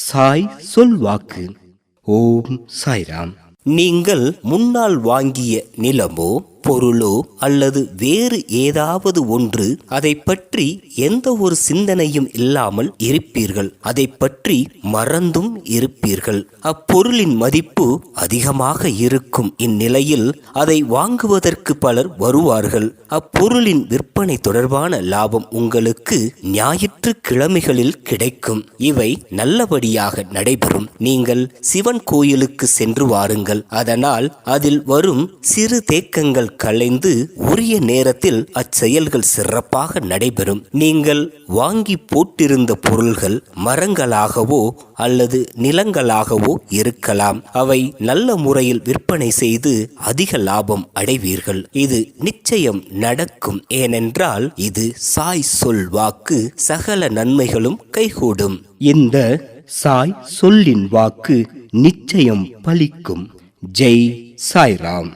சாய் சொல்வாக்கு. ஓம் சாய்ராம். நீங்கள் முன்னால் வாங்கிய நிலமோ பொருளோ அல்லது வேறு ஏதாவது ஒன்று, அதை பற்றி எந்த ஒரு சிந்தனையும் இல்லாமல் இருப்பீர்கள். அதை பற்றி மறந்தும் இருப்பீர்கள். அப்பொருளின் மதிப்பு அதிகமாக இருக்கும். இந்நிலையில் அதை வாங்குவதற்கு பலர் வருவார்கள். அப்பொருளின் விற்பனை தொடர்பான லாபம் உங்களுக்கு ஞாயிற்றுக்கிழமைகளில் கிடைக்கும். இவை நல்லபடியாக நடைபெறும். நீங்கள் சிவன் கோயிலுக்கு சென்று வாருங்கள். அதனால் அதில் வரும் சிறு தேக்கங்கள் கலைந்து உரிய நேரத்தில் அச்செயல்கள் சிறப்பாக நடைபெறும். நீங்கள் வாங்கி போட்டிருந்த பொருள்கள் மரங்களாகவோ அல்லது நிலங்களாகவோ இருக்கலாம். அவை நல்ல முறையில் விற்பனை செய்து அதிக லாபம் அடைவீர்கள். இது நிச்சயம் நடக்கும். ஏனென்றால் இது சாய் சொல் வாக்கு. சகல நன்மைகளும் கைகூடும். இந்த சாய் சொல்லின் வாக்கு நிச்சயம் பலிக்கும். ஜெய் சாய்ராம்.